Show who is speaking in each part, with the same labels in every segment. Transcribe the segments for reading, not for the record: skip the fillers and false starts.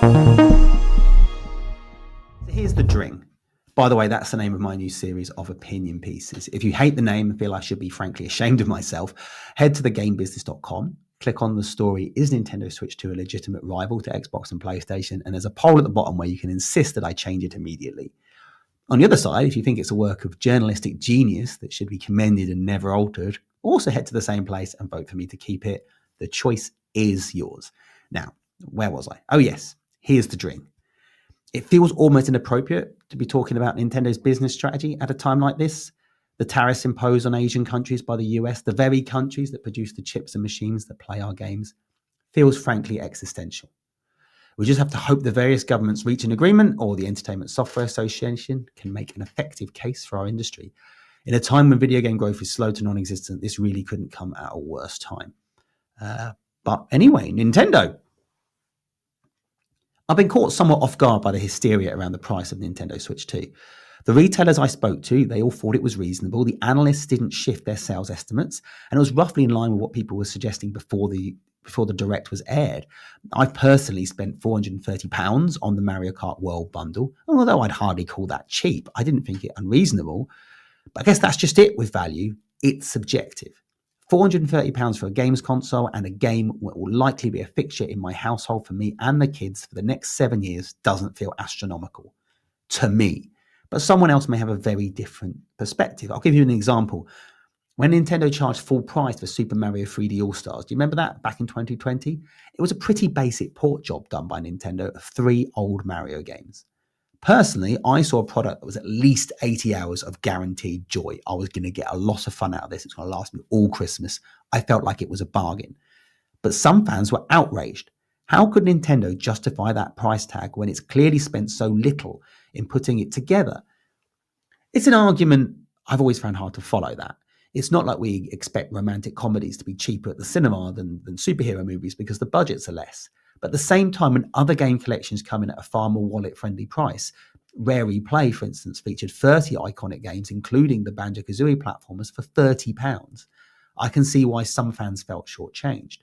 Speaker 1: So here's the Dring. By the way, that's the name of my new series of opinion pieces. If you hate the name and feel I should be frankly ashamed of myself, head to thegamebusiness.com, click on the story, is Nintendo Switch 2 a legitimate rival to Xbox and PlayStation? And there's a poll at the bottom where you can insist that I change it immediately. On the other side, if you think it's a work of journalistic genius that should be commended and never altered, also head to the same place and vote for me to keep it. The choice is yours. Now, where was I? Oh yes, here's the Dring. It feels almost inappropriate to be talking about Nintendo's business strategy at a time like this. The tariffs imposed on Asian countries by the US, the very countries that produce the chips and machines that play our games, feels frankly existential. We just have to hope the various governments reach an agreement or the Entertainment Software Association can make an effective case for our industry. In a time when video game growth is slow to non-existent, this really couldn't come at a worse time. But anyway, Nintendo. I've been caught somewhat off guard by the hysteria around the price of Nintendo Switch 2. The retailers I spoke to, they all thought it was reasonable. The analysts didn't shift their sales estimates, and it was roughly in line with what people were suggesting before the direct was aired. I've personally spent £430 on the Mario Kart World bundle, and although I'd hardly call that cheap, I didn't think it unreasonable. But I guess that's just it with value. It's subjective. £430 for a games console and a game that will likely be a fixture in my household for me and the kids for the next 7 years doesn't feel astronomical to me. But someone else may have a very different perspective. I'll give you an example. When Nintendo charged full price for Super Mario 3D All-Stars, do you remember that back in 2020? It was a pretty basic port job done by Nintendo of 3 old Mario games. Personally, I saw a product that was at least 80 hours of guaranteed joy. I was going to get a lot of fun out of this. It's going to last me all Christmas. I felt like it was a bargain. But some fans were outraged. How could Nintendo justify that price tag when it's clearly spent so little in putting it together? It's an argument I've always found hard to follow that. It's not like we expect romantic comedies to be cheaper at the cinema than superhero movies because the budgets are less. But at the same time, when other game collections come in at a far more wallet-friendly price, Rare Replay, for instance, featured 30 iconic games, including the Banjo-Kazooie platformers, for £30. I can see why some fans felt shortchanged.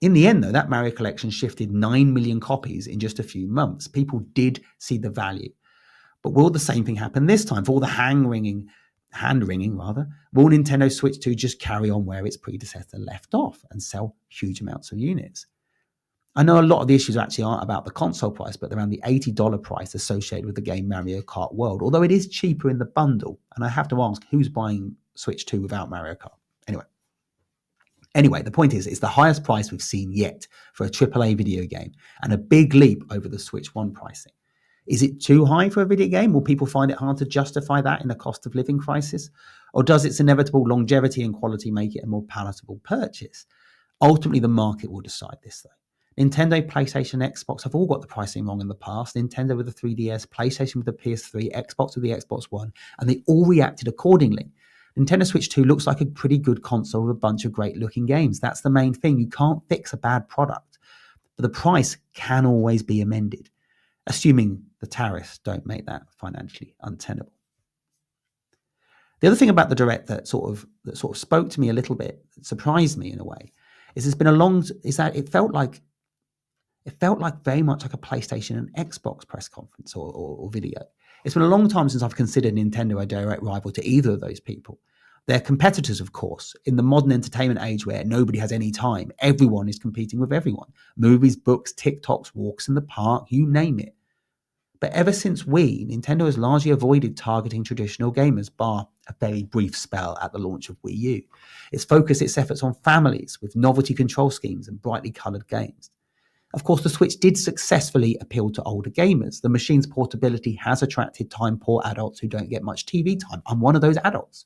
Speaker 1: In the end, though, that Mario collection shifted 9 million copies in just a few months. People did see the value. But will the same thing happen this time? For all the hand-wringing, will Nintendo Switch 2 just carry on where its predecessor left off and sell huge amounts of units? I know a lot of the issues actually aren't about the console price, but around the $80 price associated with the game Mario Kart World, although it is cheaper in the bundle. And I have to ask, who's buying Switch 2 without Mario Kart? Anyway, the point is, it's the highest price we've seen yet for a AAA video game and a big leap over the Switch 1 pricing. Is it too high for a video game? Will people find it hard to justify that in a cost of living crisis? Or does its inevitable longevity and quality make it a more palatable purchase? Ultimately, the market will decide this, though. Nintendo, PlayStation, Xbox have all got the pricing wrong in the past. Nintendo with the 3DS, PlayStation with the PS3, Xbox with the Xbox One, and they all reacted accordingly. Nintendo Switch 2 looks like a pretty good console with a bunch of great looking games. That's the main thing. You can't fix a bad product. But the price can always be amended, assuming the tariffs don't make that financially untenable. The other thing about the Direct that sort of spoke to me a little bit, surprised me in a way, is that it felt like very much like a PlayStation and Xbox press conference or video. It's been a long time since I've considered Nintendo a direct rival to either of those people. They're competitors, of course. In the modern entertainment age where nobody has any time, everyone is competing with everyone. Movies, books, TikToks, walks in the park, you name it. But ever since Wii, Nintendo has largely avoided targeting traditional gamers, bar a very brief spell at the launch of Wii U. It's focused its efforts on families with novelty control schemes and brightly coloured games. Of course, the Switch did successfully appeal to older gamers. The machine's portability has attracted time-poor adults who don't get much TV time. I'm one of those adults.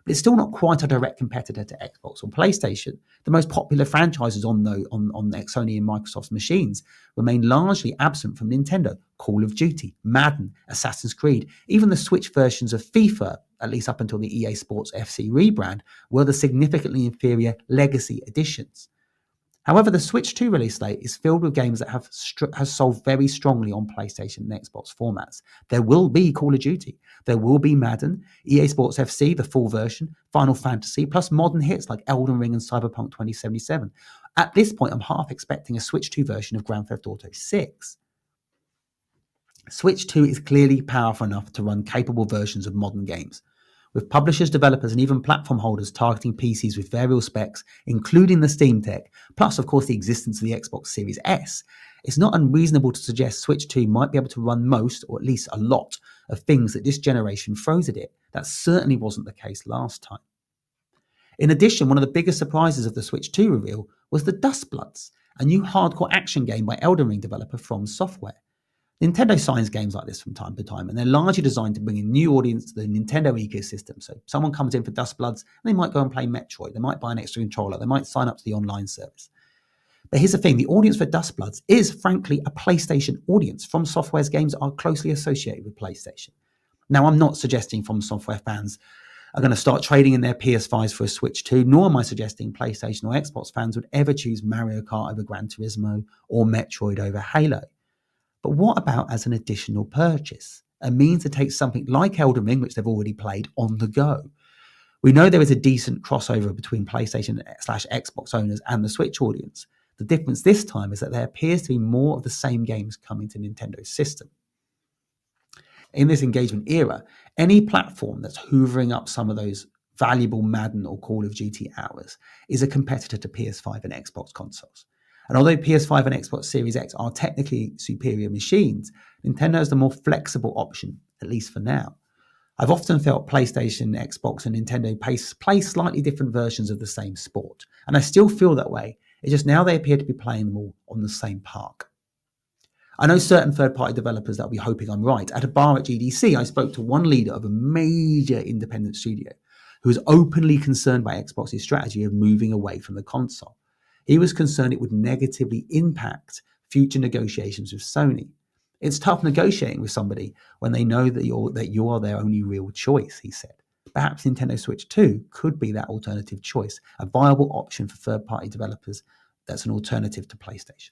Speaker 1: But it's still not quite a direct competitor to Xbox or PlayStation. The most popular franchises on Sony and Microsoft's machines remain largely absent from Nintendo. Call of Duty, Madden, Assassin's Creed, even the Switch versions of FIFA, at least up until the EA Sports FC rebrand, were the significantly inferior legacy editions. However, the Switch 2 release slate is filled with games that have sold very strongly on PlayStation and Xbox formats. There will be Call of Duty. There will be Madden, EA Sports FC, the full version, Final Fantasy, plus modern hits like Elden Ring and Cyberpunk 2077. At this point, I'm half expecting a Switch 2 version of Grand Theft Auto 6. Switch 2 is clearly powerful enough to run capable versions of modern games. With publishers, developers, and even platform holders targeting PCs with variable specs, including the Steam Deck, plus, of course, the existence of the Xbox Series S, it's not unreasonable to suggest Switch 2 might be able to run most, or at least a lot, of things that this generation throws at it. That certainly wasn't the case last time. In addition, one of the biggest surprises of the Switch 2 reveal was the Dustbloods, a new hardcore action game by Elden Ring developer From Software. Nintendo signs games like this from time to time, and they're largely designed to bring a new audience to the Nintendo ecosystem. So someone comes in for Dustbloods, and they might go and play Metroid, they might buy an extra controller, they might sign up to the online service. But here's the thing, the audience for Dustbloods is frankly a PlayStation audience. From Software's games are closely associated with PlayStation. Now, I'm not suggesting From Software fans are going to start trading in their PS5s for a Switch 2, nor am I suggesting PlayStation or Xbox fans would ever choose Mario Kart over Gran Turismo or Metroid over Halo. But what about as an additional purchase? A means to take something like Elden Ring, which they've already played, on the go. We know there is a decent crossover between PlayStation/Xbox owners and the Switch audience. The difference this time is that there appears to be more of the same games coming to Nintendo's system. In this engagement era, any platform that's hoovering up some of those valuable Madden or Call of Duty hours is a competitor to PS5 and Xbox consoles. And although PS5 and Xbox Series X are technically superior machines, Nintendo is the more flexible option, at least for now. I've often felt PlayStation, Xbox, and Nintendo play slightly different versions of the same sport. And I still feel that way. It's just now they appear to be playing them all on the same park. I know certain third-party developers that will be hoping I'm right. At a bar at GDC, I spoke to one leader of a major independent studio who was openly concerned by Xbox's strategy of moving away from the console. He was concerned it would negatively impact future negotiations with Sony. It's tough negotiating with somebody when they know that you are their only real choice, he said. Perhaps Nintendo Switch 2 could be that alternative choice, a viable option for third-party developers that's an alternative to PlayStation.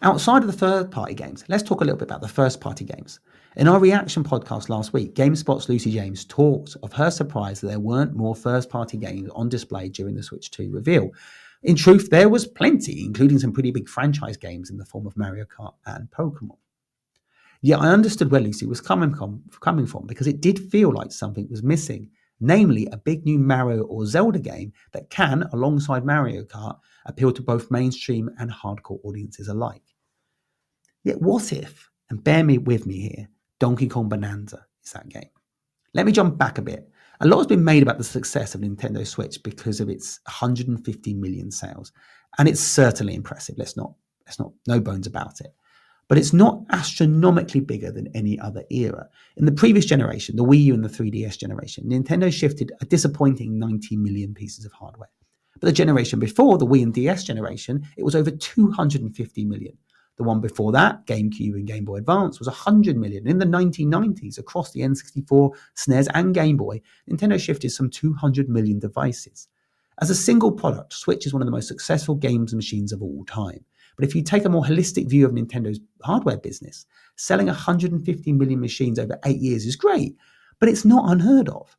Speaker 1: Outside of the third-party games, let's talk a little bit about the first-party games. In our reaction podcast last week, GameSpot's Lucy James talked of her surprise that there weren't more first-party games on display during the Switch 2 reveal. In truth, there was plenty, including some pretty big franchise games in the form of Mario Kart and Pokemon. Yet I understood where Lucy was coming from because it did feel like something was missing, namely a big new Mario or Zelda game that can, alongside Mario Kart, appeal to both mainstream and hardcore audiences alike. Yet what if, and bear with me here, Donkey Kong Bonanza is that game? Let me jump back a bit. A lot has been made about the success of Nintendo Switch because of its 150 million sales. And it's certainly impressive. Let's not, no bones about it. But it's not astronomically bigger than any other era. In the previous generation, the Wii U and the 3DS generation, Nintendo shifted a disappointing 90 million pieces of hardware. But the generation before, the Wii and DS generation, it was over 250 million. The one before that, GameCube and Game Boy Advance, was 100 million. In the 1990s, across the N64, SNES, and Game Boy, Nintendo shifted some 200 million devices. As a single product, Switch is one of the most successful games machines of all time. But if you take a more holistic view of Nintendo's hardware business, selling 150 million machines over 8 years is great, but it's not unheard of.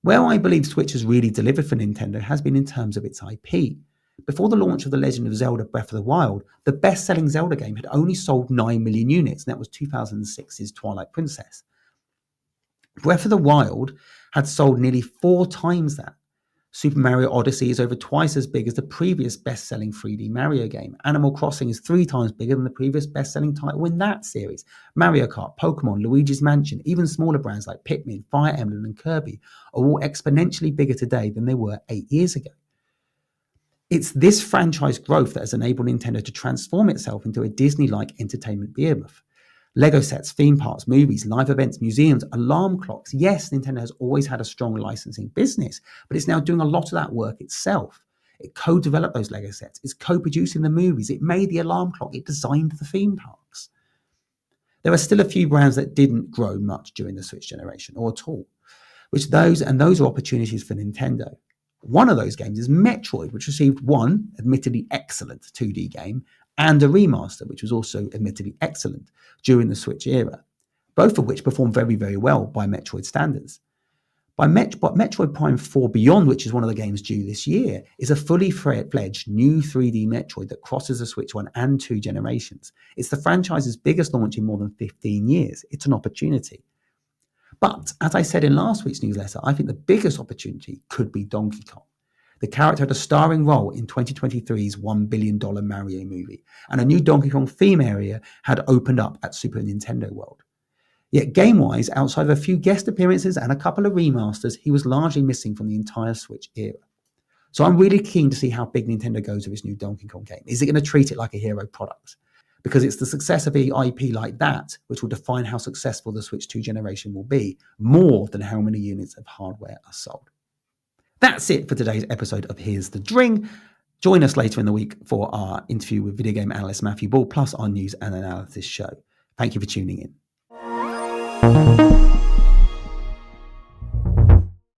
Speaker 1: Where I believe Switch has really delivered for Nintendo has been in terms of its IP. Before the launch of The Legend of Zelda Breath of the Wild, the best-selling Zelda game had only sold 9 million units, and that was 2006's Twilight Princess. Breath of the Wild had sold nearly 4 times that. Super Mario Odyssey is over twice as big as the previous best-selling 3D Mario game. Animal Crossing is 3 times bigger than the previous best-selling title in that series. Mario Kart, Pokemon, Luigi's Mansion, even smaller brands like Pikmin, Fire Emblem, and Kirby are all exponentially bigger today than they were 8 years ago. It's this franchise growth that has enabled Nintendo to transform itself into a Disney-like entertainment behemoth. Lego sets, theme parks, movies, live events, museums, alarm clocks. Yes, Nintendo has always had a strong licensing business, but it's now doing a lot of that work itself. It co-developed those Lego sets. It's co-producing the movies. It made the alarm clock. It designed the theme parks. There are still a few brands that didn't grow much during the Switch generation, or at all, those are opportunities for Nintendo. One of those games is Metroid, which received one admittedly excellent 2D game and a remaster, which was also admittedly excellent during the Switch era, both of which performed very, very well by Metroid standards. But Metroid Prime 4 Beyond, which is one of the games due this year, is a fully fledged new 3D Metroid that crosses the Switch 1 and 2 generations. It's the franchise's biggest launch in more than 15 years. It's an opportunity. But as I said in last week's newsletter, I think the biggest opportunity could be Donkey Kong. The character had a starring role in 2023's $1 billion Mario movie, and a new Donkey Kong theme area had opened up at Super Nintendo World. Yet game-wise, outside of a few guest appearances and a couple of remasters, he was largely missing from the entire Switch era. So I'm really keen to see how big Nintendo goes with its new Donkey Kong game. Is it going to treat it like a hero product? Because it's the success of the IP like that which will define how successful the Switch 2 generation will be, more than how many units of hardware are sold. That's it for today's episode of Here's the Dring. Join us later in the week for our interview with video game analyst Matthew Ball, plus our news and analysis show. Thank you for tuning in.